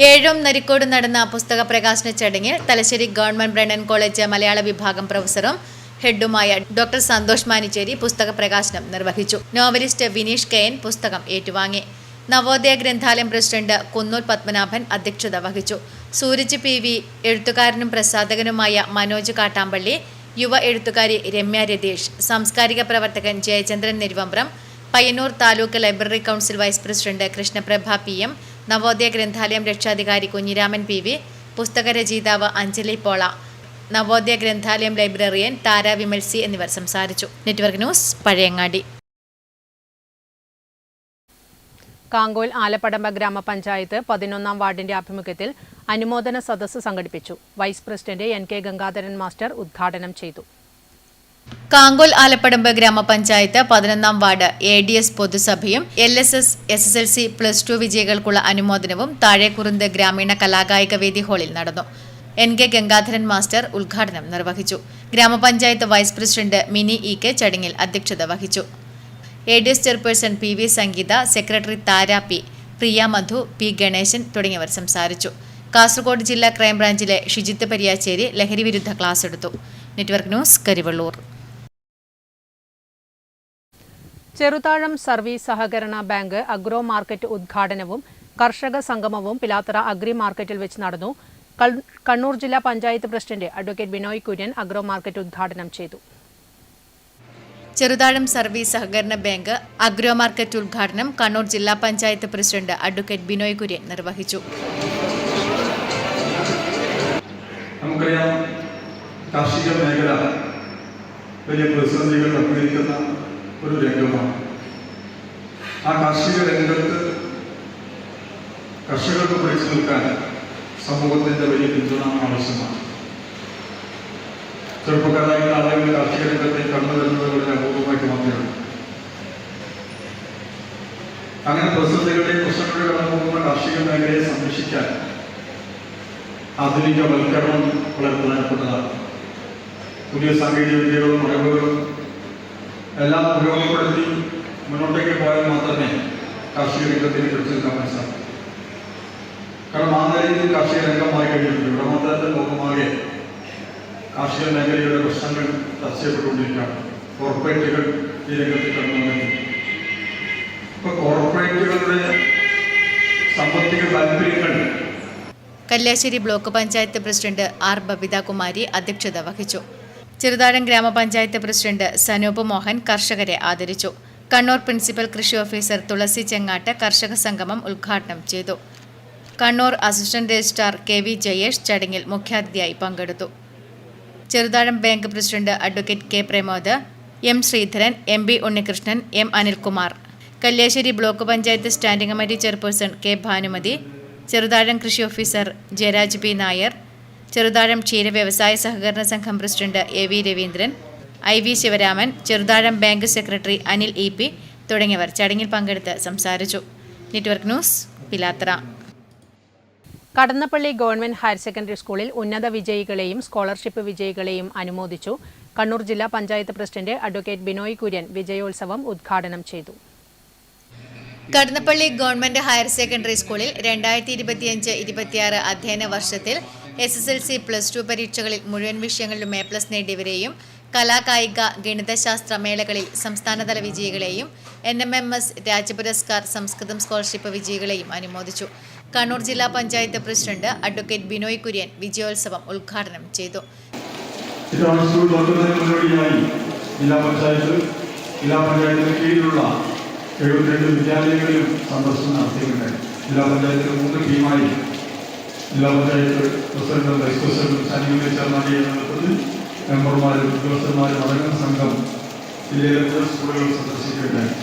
ഏഴോം നരിക്കോട് നടന്ന പുസ്തക പ്രകാശന ചടങ്ങിൽ തലശ്ശേരി ഗവൺമെന്റ് ബ്രണ്ണൻ കോളേജ് മലയാള വിഭാഗം പ്രൊഫസറും ഹെഡുമായ ഡോക്ടർ സന്തോഷ് മാനിച്ചേരി പുസ്തക പ്രകാശനം നിർവഹിച്ചു. നോവലിസ്റ്റ് വിനീഷ് കെയൻ പുസ്തകം ഏറ്റുവാങ്ങി. നവോദയ ഗ്രന്ഥാലയം പ്രസിഡന്റ് കുന്നൂർ പത്മനാഭൻ അധ്യക്ഷത വഹിച്ചു. സൂരജ് പി വി, എഴുത്തുകാരനും പ്രസാധകനുമായ മനോജ് കാട്ടാമ്പള്ളി, യുവ എഴുത്തുകാരി രമ്യ രതീഷ്, സാംസ്കാരിക പ്രവർത്തകൻ Jayachandran Neruvambram, Payyannur taluk library council vice president Krishnaprabha P M, Navodaya ഗ്രന്ഥാലയം രക്ഷാധികാരി കുഞ്ഞിരാമൻ പി വി, പുസ്തകരചയിതാവ് അഞ്ജലി പോള, നവോദയ ഗ്രന്ഥാലയം ലൈബ്രറിയൻ താര വിമൽ സി എന്നിവർ സംസാരിച്ചു. Network news, Pazhayangadi. കാങ്കോൽ ആലപ്പടമ്പ ഗ്രാമപഞ്ചായത്ത് 11-ാം വാർഡിന്റെ ആഭിമുഖ്യത്തിൽ അനുമോദന സദസ്സ് സംഘടിപ്പിച്ചു. Vice president N K Gangadharan master ഉദ്ഘാടനം ചെയ്തു. കാങ്കോൽ ആലപ്പടമ്പ് ഗ്രാമപഞ്ചായത്ത് 11-ാം വാർഡ് ADS പൊതുസഭയും LSS SSLC +2 വിജയികൾക്കുള്ള അനുമോദനവും താഴേക്കുറുന്ത് ഗ്രാമീണ കലാകായിക വേദി ഹാളിൽ നടന്നു. എൻ കെ ഗംഗാധരൻ മാസ്റ്റർ ഉദ്ഘാടനം നിർവഹിച്ചു. ഗ്രാമപഞ്ചായത്ത് vice president Mini E K ചടങ്ങിൽ അധ്യക്ഷത വഹിച്ചു. ADS chairperson PV Sangeetha, secretary Thara P, Priya Madhu, P Ganesan തുടങ്ങിയവർ സംസാരിച്ചു. കാസർഗോഡ് ജില്ലാ ക്രൈംബ്രാഞ്ചിലെ ഷിജിത്ത് പരിയാച്ചേരി ലഹരി വിരുദ്ധ ക്ലാസ് എടുത്തു. Network news, Karivellur. Cheruthazham service സഹകരണ ബാങ്ക് അഗ്രോ മാർക്കറ്റ് ഉദ്ഘാടനവും കർഷക സംഗമവും പിലാത്തറ അഗ്രി മാർക്കറ്റിൽ വെച്ച് നടന്നു. കണ്ണൂർ ജില്ലാ panchayat president advocate Binoy Kurian agro market ഉദ്ഘാടനം ചെയ്തു. ചെറുതാഴം സർവീസ് സഹകരണ ബാങ്ക് അഗ്രോ മാർക്കറ്റ് ഉദ്ഘാടനം കണ്ണൂർ ജില്ലാ പഞ്ചായത്ത് പ്രസിഡന്റ് അഡ്വക്കേറ്റ് ബിനോയ് കുര്യൻ നിർവഹിച്ചു. നമുക്കറിയാം, കാർഷിക മേഖല വലിയ പ്രതിസന്ധികൾ അഭിമുഖീകരിക്കുന്ന ഒരു രംഗമാണ്. ആ കാർഷിക രംഗത്ത് കർഷകർക്ക് പിടിച്ചു നിൽക്കാൻ സമൂഹത്തിൻ്റെ വലിയ പിന്തുണ ആവശ്യമാണ്. ചെറുപ്പക്കാരായ ആളുകൾ കാർഷിക രംഗത്തേക്ക് കടന്നു വരുന്നത് വളരെ അപൂർവമായിട്ട് മാത്രമേ. അങ്ങനെ പ്രതിസന്ധികളുടെയും പ്രശ്നങ്ങളുടെ കടന്നു പോകുന്ന കാർഷിക മേഖലയെ സംരക്ഷിക്കാൻ ആധുനികവൽക്കരണം വളരെ പ്രധാനപ്പെട്ടതാണ്. പുതിയ സാങ്കേതിക വിദ്യകളും അറിവുകളും എല്ലാം ഉപയോഗപ്പെടുത്തി മുന്നോട്ടേക്ക് പോയാൽ മാത്രമേ കാർഷിക രംഗത്തിന് പിടിച്ചു നിൽക്കാൻ സാധിക്കൂ. കാരണം ആ നിലയിൽ കാർഷിക രംഗം മാറി കഴിഞ്ഞിട്ടുണ്ട്. ഇവിടെ മാത്രമല്ല, ലോകമാകെ കാർഷിക മേഖലയുടെ പ്രശ്നങ്ങൾ ചർച്ച ചെയ്യപ്പെട്ടുകൊണ്ടിരിക്കുകയാണ്. കോർപ്പറേറ്റുകൾ ഈ രംഗത്ത് കടന്നു വന്നിട്ടുണ്ട്. ഇപ്പോൾ കോർപ്പറേറ്റുകളുടെ സാമ്പത്തിക താല്പര്യങ്ങൾ. Kalliasseri block panchayat president R ബബിതാകുമാരി അധ്യക്ഷത വഹിച്ചു. ചെറുതാഴം ഗ്രാമപഞ്ചായത്ത് പ്രസിഡന്റ് സനൂപ് മോഹൻ കർഷകരെ ആദരിച്ചു. കണ്ണൂർ പ്രിൻസിപ്പൽ കൃഷി ഓഫീസർ തുളസി ചെങ്ങാട്ട് കർഷക സംഗമം ഉദ്ഘാടനം ചെയ്തു. Kannur assistant registrar KV Jayesh ചടങ്ങിൽ മുഖ്യാതിഥിയായി പങ്കെടുത്തു. Cheruthazham bank president advocate K Pramod, M Sreedharan, MB Unnikrishnan, M Anilkumar, Kalliasseri block panchayat standing committee chairperson K Bhanumathi, Cheruthazham കൃഷി ഓഫീസർ ജയരാജ് P നായർ, ചെറുതാഴം ക്ഷീര വ്യവസായ സഹകരണ സംഘം president AV Raveendran, IV Sivaraman, Cheruthazham bank secretary Anil EP തുടങ്ങിയവർ ചടങ്ങിൽ പങ്കെടുത്ത് സംസാരിച്ചു. Network news, Pilathara. Kadannappalli government higher secondary സ്കൂളിൽ ഉന്നത വിജയികളെയും സ്കോളർഷിപ്പ് വിജയികളെയും അനുമോദിച്ചു. കണ്ണൂർ ജില്ലാ പഞ്ചായത്ത് പ്രസിഡന്റ് അഡ്വക്കേറ്റ് ബിനോയ് കുര്യൻ വിജയോത്സവം ഉദ്ഘാടനം ചെയ്തു. കടന്നപ്പള്ളി ഗവൺമെന്റ് ഹയർ സെക്കൻഡറി സ്കൂളിൽ 2025-26 അധ്യയന വർഷത്തിൽ SSLC +2 പരീക്ഷകളിൽ മുഴുവൻ വിഷയങ്ങളിലും A+ നേടിയവരെയും കലാകായിക ഗണിതശാസ്ത്ര മേളകളിൽ സംസ്ഥാനതല വിജയികളെയും NMMS രാജ്യപുരസ്കാർ സംസ്കൃതം സ്കോളർഷിപ്പ് വിജയികളെയും അനുമോദിച്ചു. കണ്ണൂർ ജില്ലാ പഞ്ചായത്ത് പ്രസിഡന്റ് അഡ്വക്കേറ്റ് ബിനോയ് കുര്യൻ വിജയോത്സവം ഉദ്ഘാടനം ചെയ്തു. ജില്ലാ പഞ്ചായത്തിന് കീഴിലുള്ള 72 വിദ്യാലയങ്ങളിലും സന്ദർശനം നടത്തിയിട്ടുണ്ടായി. ജില്ലാ പഞ്ചായത്തിൽ 3 ടീമായി ജില്ലാ പഞ്ചായത്ത് പ്രസിഡന്റും വൈസ് പ്രസിഡന്റും സന്നിഹിത ചെയർമാൻ നേതൃത്വത്തിൽ മെമ്പർമാരും ഉദ്യോഗസ്ഥന്മാരും അടങ്ങുന്ന സംഘം ജില്ലയിലെ മുഴുവൻ സ്കൂളുകൾ സന്ദർശിക്കുകയുണ്ടായി.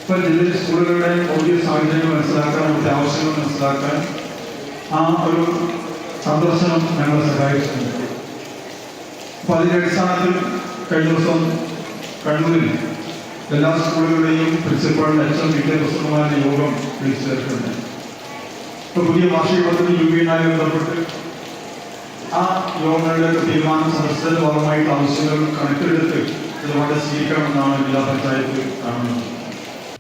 ഇപ്പോൾ ജില്ലയിലെ സ്കൂളുകളുടെ ഭൗതിക സാഹചര്യങ്ങൾ മനസ്സിലാക്കാൻ, അവരുടെ ആവശ്യങ്ങൾ മനസ്സിലാക്കാൻ ആ ഒരു സന്ദർശനം ഞങ്ങളെ സഹായിച്ചിട്ടുണ്ട്. അപ്പോൾ അതിൻ്റെ അടിസ്ഥാനത്തിൽ കഴിഞ്ഞ ദിവസം കണ്ണൂരിൽ എല്ലാ സ്കൂളുകളുടെയും പ്രിൻസിപ്പൽ HM വിദ്യാഭ്യാസമാരുടെ യോഗം വിളിച്ചു ചേർക്കുന്നുണ്ട്. ഇപ്പോൾ പുതിയ വാർഷിക പദ്ധതി UBയുമായി ബന്ധപ്പെട്ട് ആ യോഗങ്ങളിലേക്ക് തീരുമാനം സദസ്സിന്റെ ഭാഗമായിട്ട് ആവശ്യങ്ങൾ കണക്കിലെടുത്ത് ഇതുപോലെ സ്വീകരിക്കണമെന്നാണ് ജില്ലാ പഞ്ചായത്ത് കാണുന്നത്.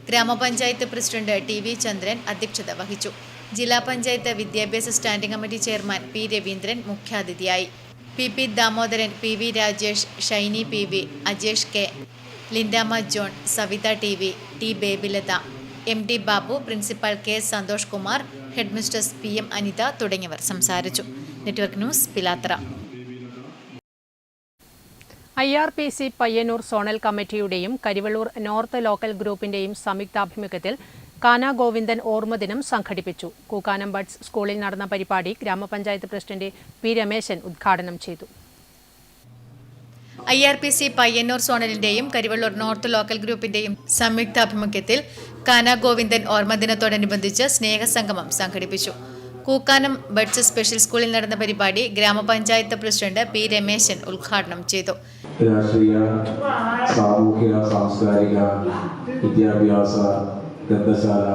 ഗ്രാമപഞ്ചായത്ത് പ്രസിഡന്റ് TV ചന്ദ്രൻ അധ്യക്ഷത വഹിച്ചു. ജില്ലാ പഞ്ചായത്ത് വിദ്യാഭ്യാസ standing committee chairman P Raveendran മുഖ്യാതിഥിയായി. PP Damodaran, PV Rajesh, Shiny PV, Ajesh K, Lindamma John, Savitha TV, T Babylatha, MD Babu, principal K Santhosh Kumar, headmistress PM Anitha തുടങ്ങിയവർ സംസാരിച്ചു. Network news, Pilathara. IRPC Payyannur zonal കമ്മിറ്റിയുടെയും കരിവള്ളൂർ നോർത്ത് ലോക്കൽ ഗ്രൂപ്പിന്റെയും സംയുക്താഭിമുഖ്യത്തിൽ കാന ഗോവിന്ദൻ ഓർമ്മദിനം സംഘടിപ്പിച്ചു. കൂക്കാനം ബഡ്സ് സ്കൂളിൽ നടന്ന പരിപാടി ഗ്രാമപഞ്ചായത്ത് പ്രസിഡന്റ് P രമേശൻ ഉദ്ഘാടനം ചെയ്തു. IRPC പയ്യന്നൂർ സോണലിന്റെയും കരിവള്ളൂർ നോർത്ത് ലോക്കൽ ഗ്രൂപ്പിന്റെയും സംയുക്താഭിമുഖ്യത്തിൽ കാന ഗോവിന്ദൻ ഓർമ്മദിനത്തോടനുബന്ധിച്ച് സ്നേഹസംഗമം സംഘടിപ്പിച്ചു. കൂക്കാനം ബഡ്സ് സ്പെഷ്യൽ സ്കൂളിൽ നടന്ന പരിപാടി ഗ്രാമപഞ്ചായത്ത് പ്രസിഡന്റ് P രമേശൻ ഉദ്ഘാടനം ചെയ്തു. രാഷ്ട്രീയ, സാമൂഹിക, സാംസ്കാരിക, വിദ്യാഭ്യാസ, ഗ്രന്ഥശാല,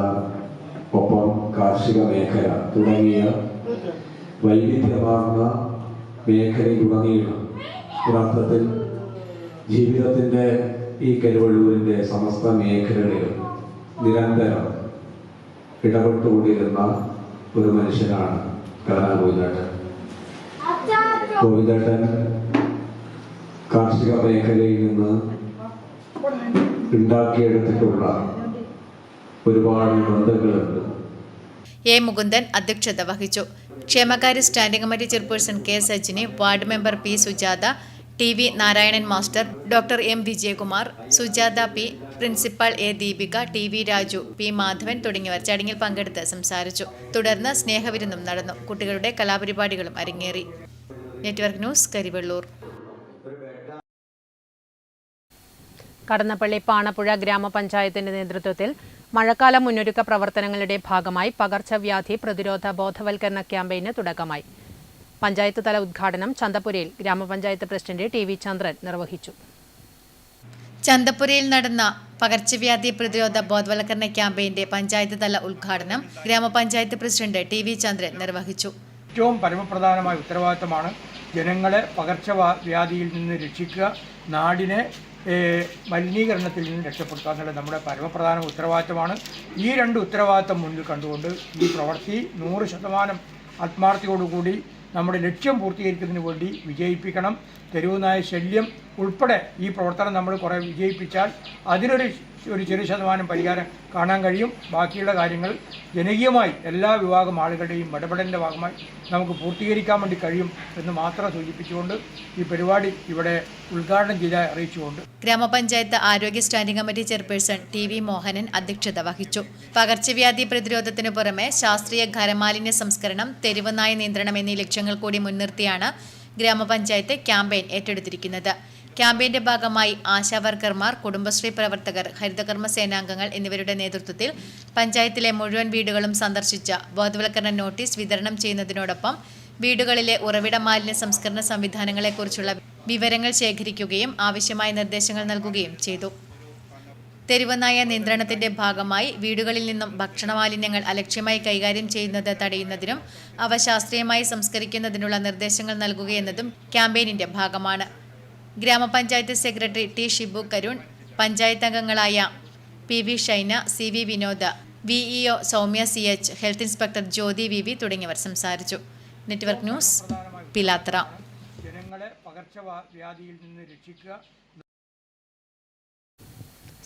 ഒപ്പം കാർഷിക മേഖല തുടങ്ങിയ വൈവിധ്യമാർന്ന മേഖലയിലുടനീളം യഥാർത്ഥത്തിൽ ജീവിതത്തിൻ്റെ ഈ കരുവള്ളൂരിൻ്റെ സമസ്ത മേഖലകളിലും നിരന്തരം ഇടപെട്ടുകൊണ്ടിരുന്ന ഒരു മനുഷ്യനാണ് കരുണാ ഗോവിന്ദേട്ടൻ. ഗോവിന്ദേട്ടൻ കാർഷിക മേഖലയിൽ നിന്ന് ഉണ്ടാക്കിയെടുത്തിട്ടുള്ള ഒരുപാട് ബന്ധങ്ങളുണ്ട്. എ മുകുന്ദൻ അധ്യക്ഷത വഹിച്ചു. ക്ഷേമകാര്യ standing committee chairperson K Sajini, ward member P Sujatha, T V Narayanan master, doctor M Vijayakumar, Sujatha P, principal A Deepika, T V Raju, P Madhavan തുടങ്ങിയവർ ചടങ്ങിൽ പങ്കെടുത്ത് സംസാരിച്ചു. തുടർന്ന് സ്നേഹവിരുന്നും നടന്നു. കുട്ടികളുടെ കലാപരിപാടികളും അരങ്ങേറി. Network news, Karivellur. കടന്നപ്പള്ളി പാണപ്പുഴ ഗ്രാമപഞ്ചായത്തിന്റെ നേതൃത്വത്തിൽ മഴക്കാല മുന്നൊരുക്ക പ്രവർത്തനങ്ങളുടെ ഭാഗമായി പകർച്ചവ്യാധി പ്രതിരോധ ബോധവൽക്കരണ ക്യാമ്പയിന് തുടക്കമായി. പഞ്ചായത്ത് തല ഉദ്ഘാടനം ചന്തപുരയിൽ ഗ്രാമപഞ്ചായത്ത് പ്രസിഡന്റ് ടി വി ചന്ദ്രൻ നിർവഹിച്ചു. ചന്തപുരയിൽ നടന്ന പകർച്ചവ്യാധി പ്രതിരോധ ബോധവൽക്കരണ ക്യാമ്പയിന്റെ പഞ്ചായത്ത് തല ഉദ്ഘാടനം ഗ്രാമപഞ്ചായത്ത് പ്രസിഡന്റ് ടി വി ചന്ദ്രൻ നിർവഹിച്ചു. ഏറ്റവും പരമപ്രധാനമായ ഉത്തരവാദിത്തമാണ് ജനങ്ങളെ പകർച്ചവ്യാധിയിൽ നിന്ന് രക്ഷിക്കുക, നാടിനെ മലിനീകരണത്തിൽ നിന്ന് രക്ഷപ്പെടുത്തുക എന്നുള്ളത് നമ്മുടെ പരമപ്രധാന ഉത്തരവാദിത്തമാണ്. ഈ രണ്ട് ഉത്തരവാദിത്തം മുന്നിൽ കണ്ടുകൊണ്ട് ഈ പ്രവൃത്തി 100% ആത്മാർത്ഥതയോടുകൂടി നമ്മുടെ ലക്ഷ്യം പൂർത്തീകരിക്കുന്നതിന് വേണ്ടി വിജയിപ്പിക്കണം. തെരുവുനായ ശല്യം ഉൾപ്പെടെ ഈ പ്രവർത്തനം നമ്മൾ കുറേ വിജയിപ്പിച്ചാൽ അതിനൊരു ചെറിയ ശതമാനം പരിഹാരം കാണാൻ കഴിയും. ബാക്കിയുള്ള കാര്യങ്ങൾ ജനകീയമായി എല്ലാ വിഭാഗം ആളുകളുടെയും ഇടപെടലിൻ്റെ ഭാഗമായി നമുക്ക് പൂർത്തീകരിക്കാൻ വേണ്ടി കഴിയും എന്ന് മാത്രം സൂചിപ്പിച്ചുകൊണ്ട് ഈ പരിപാടി ഇവിടെ ഉദ്ഘാടനം ചെയ്തായി അറിയിച്ചുകൊണ്ട് ഗ്രാമപഞ്ചായത്ത് ആരോഗ്യ standing committee chairperson T V Mohanan അധ്യക്ഷത വഹിച്ചു. പകർച്ചവ്യാധി പ്രതിരോധത്തിനു പുറമെ ശാസ്ത്രീയ ഖരമാലിന്യ സംസ്കരണം, തെരുവുനായ നിയന്ത്രണം എന്നീ ലക്ഷ്യങ്ങൾ കൂടി മുൻനിർത്തിയാണ് ഗ്രാമപഞ്ചായത്ത് ക്യാമ്പയിൻ ഏറ്റെടുത്തിരിക്കുന്നത്. ക്യാമ്പയിന്റെ ഭാഗമായി ആശാവർക്കർമാർ, കുടുംബശ്രീ പ്രവർത്തകർ, ഹരിതകർമ്മ സേനാംഗങ്ങൾ എന്നിവരുടെ നേതൃത്വത്തിൽ പഞ്ചായത്തിലെ മുഴുവൻ വീടുകളും സന്ദർശിച്ച ബോധവൽക്കരണ നോട്ടീസ് വിതരണം ചെയ്യുന്നതിനോടൊപ്പം വീടുകളിലെ ഉറവിട മാലിന്യ സംസ്കരണ സംവിധാനങ്ങളെക്കുറിച്ചുള്ള വിവരങ്ങൾ ശേഖരിക്കുകയും ആവശ്യമായ നിർദ്ദേശങ്ങൾ നൽകുകയും ചെയ്തു. തെരുവുനായ നിയന്ത്രണത്തിന്റെ ഭാഗമായി വീടുകളിൽ നിന്നും ഭക്ഷണമാലിന്യങ്ങൾ അലക്ഷ്യമായി കൈകാര്യം ചെയ്യുന്നത് തടയുന്നതിനും അവ ശാസ്ത്രീയമായി സംസ്കരിക്കുന്നതിനുള്ള നിർദ്ദേശങ്ങൾ നൽകുകയെന്നതും ക്യാമ്പയിനിന്റെ ഭാഗമാണ്. ഗ്രാമപഞ്ചായത്ത് സെക്രട്ടറി ടി ഷിബു കരുൺ, പഞ്ചായത്ത് അംഗങ്ങളായ P V Shaina, C V Vinod, VEO Soumya C H, health inspector Jyothi V V തുടങ്ങിയവർ സംസാരിച്ചു. Network news, Pilathara. ജനങ്ങളെ പകർച്ചവ്യാധിയിൽ നിന്ന് രക്ഷിക്കുക.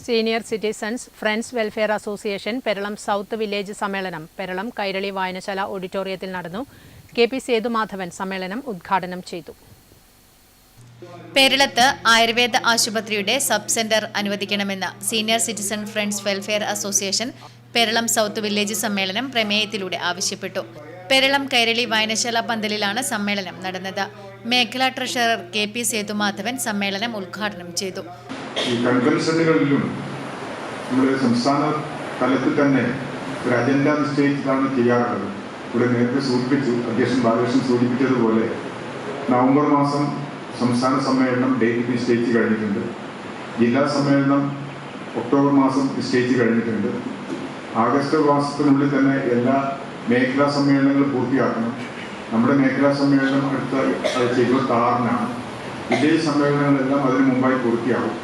Senior citizens friends welfare association Peralam south village സമ്മേളനം പെരളം കൈരളി വായനശാല ഓഡിറ്റോറിയത്തിൽ നടന്നു. കെ പി സേതുമാധവൻ സമ്മേളനം ഉദ്ഘാടനം ചെയ്തു. പേരളത്ത് ആയുർവേദ ആശുപത്രിയുടെ സബ് സെന്റർ അനുവദിക്കണമെന്ന senior citizen friends welfare association Peralam south village സമ്മേളനം പ്രമേയത്തിലൂടെ ആവശ്യപ്പെട്ടു. പേരളം കൈരളി വായനശാല പന്തലിലാണ് സമ്മേളനം നടന്നത്. മേഖലാ ട്രഷറർ കെ പി സേതുമാധവൻ സമ്മേളനം ഉദ്ഘാടനം ചെയ്തു. ഈ കൺവെൻഷനുകളിലും നമ്മുടെ സംസ്ഥാന തലത്തിൽ തന്നെ ഒരു അജണ്ട നിശ്ചയിച്ചിട്ടാണ് ചെയ്യാറുള്ളത്. ഇവിടെ നേരത്തെ സൂചിപ്പിച്ചു, അധ്യക്ഷൻ ബാലകൃഷ്ണൻ സൂചിപ്പിച്ചതുപോലെ നവംബർ മാസം സംസ്ഥാന സമ്മേളനം ഡേറ്റ് നിശ്ചയിച്ച് കഴിഞ്ഞിട്ടുണ്ട്. ജില്ലാ സമ്മേളനം ഒക്ടോബർ മാസം നിശ്ചയിച്ച് കഴിഞ്ഞിട്ടുണ്ട്. ആഗസ്റ്റ് മാസത്തിനുള്ളിൽ തന്നെ എല്ലാ മേഖലാ സമ്മേളനങ്ങളും പൂർത്തിയാക്കണം. നമ്മുടെ മേഖലാ സമ്മേളനം അടുത്ത ആഴ്ച 26-നാണ്. വില്ലേജ് സമ്മേളനങ്ങളെല്ലാം അതിന് മുമ്പായി പൂർത്തിയാകും.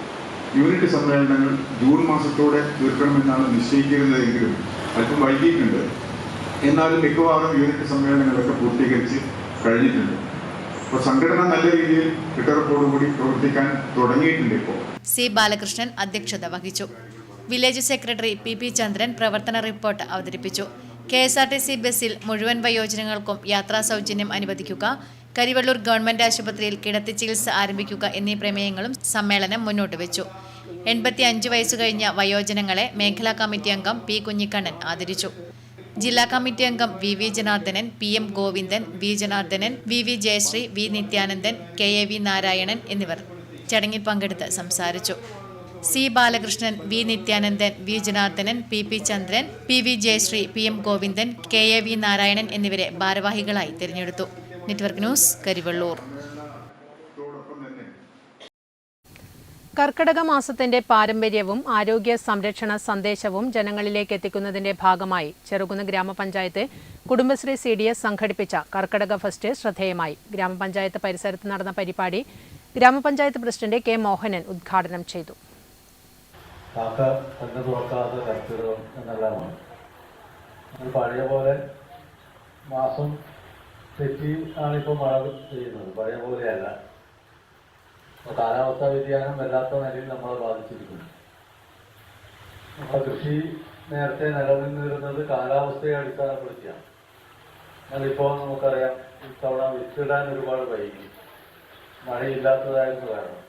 യൂണിറ്റ് സമ്മേളനങ്ങൾ ജൂൺ മാസത്തോടെ തീർക്കണമെന്നാണ് നിശ്ചയിക്കുന്നതെങ്കിലും അല്പം വൈകിയിട്ടുണ്ട്. എന്നാലും മിക്കവാറും യൂണിറ്റ് സമ്മേളനങ്ങളൊക്കെ പൂർത്തീകരിച്ച് കഴിഞ്ഞിട്ടുണ്ട്. അപ്പോൾ സംഘടന നല്ല രീതിയിൽ കെട്ടുറപ്പോടുകൂടി പ്രവർത്തിക്കാൻ തുടങ്ങിയിട്ടുണ്ട്. ഇപ്പോൾ സി ബാലകൃഷ്ണൻ അധ്യക്ഷത വഹിച്ചു. വില്ലേജ് സെക്രട്ടറി പി പി ചന്ദ്രൻ പ്രവർത്തന റിപ്പോർട്ട് അവതരിപ്പിച്ചു. KSRTC ബസ്സിൽ മുഴുവൻ വയോജനങ്ങൾക്കും യാത്രാ സൗജന്യം അനുവദിക്കുക, കരിവള്ളൂർ ഗവൺമെന്റ് ആശുപത്രിയിൽ കിടത്തി ചികിത്സ ആരംഭിക്കുക എന്നീ പ്രമേയങ്ങളും സമ്മേളനം മുന്നോട്ട് വെച്ചു. 85 വയസ്സ് കഴിഞ്ഞ വയോജനങ്ങളെ മേഖലാ കമ്മിറ്റി അംഗം പി കുഞ്ഞിക്കണ്ണൻ ആദരിച്ചു. ജില്ലാ കമ്മിറ്റി അംഗം V V Janardhanan, P M Govindan, V Janardhanan, V V Jayasree, V Nithyanandan, KAV Narayanan എന്നിവർ ചടങ്ങിൽ പങ്കെടുത്ത് സംസാരിച്ചു. C Balakrishnan, V Nithyanandan, V Janardhanan, P P Chandran, P V Jayasree, P M Govindan, KAV Narayanan എന്നിവരെ ഭാരവാഹികളായി തിരഞ്ഞെടുത്തു. Network news, Karivellur. കർക്കിടക മാസത്തിന്റെ പാരമ്പര്യവും ആരോഗ്യ സംരക്ഷണ സന്ദേശവും ജനങ്ങളിലേക്ക് എത്തിക്കുന്നതിന്റെ ഭാഗമായി ചെറുകുന്ന് ഗ്രാമപഞ്ചായത്ത് കുടുംബശ്രീ CDS സംഘടിപ്പിച്ച കർക്കിടക ഫെസ്റ്റ് ശ്രദ്ധേയമായി. ഗ്രാമപഞ്ചായത്ത് പരിസരത്ത് നടന്ന പരിപാടി ഗ്രാമപഞ്ചായത്ത് പ്രസിഡന്റ് കെ മോഹനൻ ഉദ്ഘാടനം ചെയ്തു. കാക്ക കണ്ണു തുറക്കാത്ത കർക്കിടകം എന്നെല്ലാമാണ്. അത് പഴയ പോലെ മാസം തെറ്റി ആണിപ്പോൾ മഴ പെയ്യുന്നത്, പഴയ പോലെയല്ല. കാലാവസ്ഥാ വ്യതിയാനം വല്ലാത്ത നിലയിൽ നമ്മളെ ബാധിച്ചിരിക്കുന്നു. നമ്മുടെ കൃഷി നേരത്തെ നിലനിന്നിരുന്നത് കാലാവസ്ഥയെ അടിസ്ഥാനപ്പെടുത്തിയാണ്. എന്നാലിപ്പോൾ നമുക്കറിയാം ഇത്തവണ വിത്തിടാൻ ഒരുപാട് വൈകി, മഴയില്ലാത്തതായിരുന്നു കാരണം.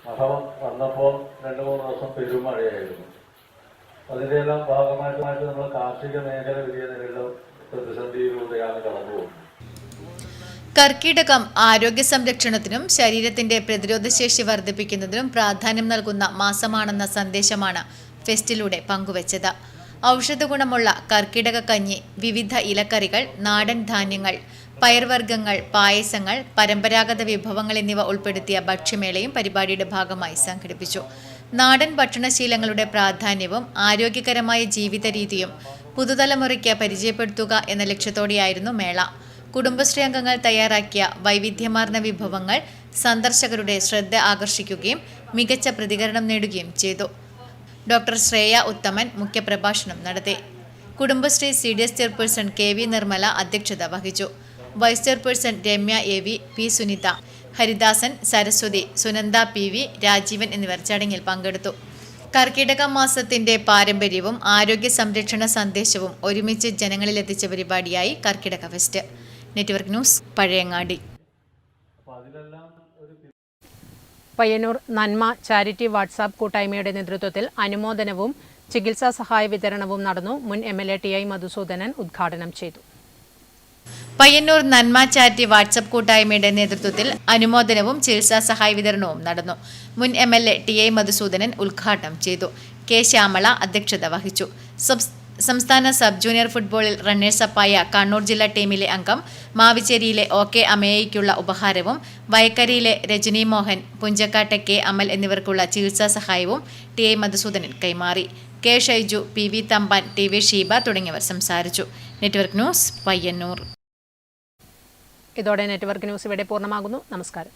മഴ വന്നപ്പോൾ 2-3 ദിവസം പെരുമഴയായിരുന്നു. അതിൻ്റെയെല്ലാം ഭാഗമായിട്ട് നമ്മൾ കാർഷിക മേഖല വലിയ നിലയിലുള്ള പ്രതിസന്ധിയിലൂടെയാണ് കടന്നു പോകുന്നത്. കർക്കിടകം ആരോഗ്യ സംരക്ഷണത്തിനും ശരീരത്തിന്റെ പ്രതിരോധശേഷി വർദ്ധിപ്പിക്കുന്നതിനും പ്രാധാന്യം നൽകുന്ന മാസമാണെന്ന സന്ദേശമാണ് ഫെസ്റ്റിലൂടെ പങ്കുവച്ചത്. ഔഷധ ഗുണമുള്ള കർക്കിടക കഞ്ഞി, വിവിധ ഇലക്കറികൾ, നാടൻ ധാന്യങ്ങൾ, പയർവർഗ്ഗങ്ങൾ, പായസങ്ങൾ, പരമ്പരാഗത വിഭവങ്ങൾ എന്നിവ ഉൾപ്പെടുത്തിയ ഭക്ഷ്യമേളയും പരിപാടിയുടെ ഭാഗമായി സംഘടിപ്പിച്ചു. നാടൻ ഭക്ഷണശീലങ്ങളുടെ പ്രാധാന്യവും ആരോഗ്യകരമായ ജീവിത രീതിയും പുതുതലമുറയ്ക്ക് പരിചയപ്പെടുത്തുക എന്ന ലക്ഷ്യത്തോടെയായിരുന്നു മേള. കുടുംബശ്രീ അംഗങ്ങൾ തയ്യാറാക്കിയ വൈവിധ്യമാർന്ന വിഭവങ്ങൾ സന്ദർശകരുടെ ശ്രദ്ധ ആകർഷിക്കുകയും മികച്ച പ്രതികരണം നേടുകയും ചെയ്തു. ഡോക്ടർ ശ്രേയ ഉത്തമൻ മുഖ്യപ്രഭാഷണം നടത്തി. Kudumbashree CDS chairperson KV Nirmala അധ്യക്ഷത വഹിച്ചു. Vice chairperson Ramya AV, P Sunitha, Haridasan, Saraswathi, Sunanda PV, Rajeevan എന്നിവർ ചടങ്ങിൽ പങ്കെടുത്തു. കർക്കിടക മാസത്തിന്റെ പാരമ്പര്യവും ആരോഗ്യ സംരക്ഷണ സന്ദേശവും ഒരുമിച്ച് ജനങ്ങളിലെത്തിച്ച പരിപാടിയായി Karkidaka fest. Network news, Pazhayangadi. Payyannur Nanma charity WhatsApp കൂട്ടായ്മയുടെ നേതൃത്വത്തിൽ അനുമോദനവും ചികിത്സാ സഹായ വിതരണവും നടന്നു. മുൻ MLA TI മധുസൂദനൻ ഉദ്ഘാടനം ചെയ്തു. പയ്യന്നൂർ നന്മ ചാരിറ്റി വാട്സാപ്പ് കൂട്ടായ്മയുടെ നേതൃത്വത്തിൽ അനുമോദനവും ചികിത്സാ സഹായ വിതരണവും നടന്നു. മുൻ MLA TI മധുസൂദനൻ ഉദ്ഘാടനം ചെയ്തു. K ശ്യാമള അധ്യക്ഷത വഹിച്ചു. സംസ്ഥാന സബ് ജൂനിയർ ഫുട്ബോളിൽ റണ്ണേഴ്സപ്പായ കണ്ണൂർ ജില്ലാ ടീമിലെ അംഗം മാവിച്ചേരിയിലെ OK അമേയയ്ക്കുള്ള ഉപഹാരവും വയക്കരയിലെ രജനി മോഹൻ, പുഞ്ചക്കാട്ടെ K അമൽ എന്നിവർക്കുള്ള ചികിത്സാ സഹായവും TI മധുസൂദനൻ കൈമാറി. K Shaiju, PV Thampan, TV Sheeba തുടങ്ങിയവർ സംസാരിച്ചു. Network news, Payyanur. ഇതോടെ നെറ്റ്വർക്ക് ന്യൂസ് ഇവിടെ പൂർണ്ണമാകുന്നു. നമസ്കാരം.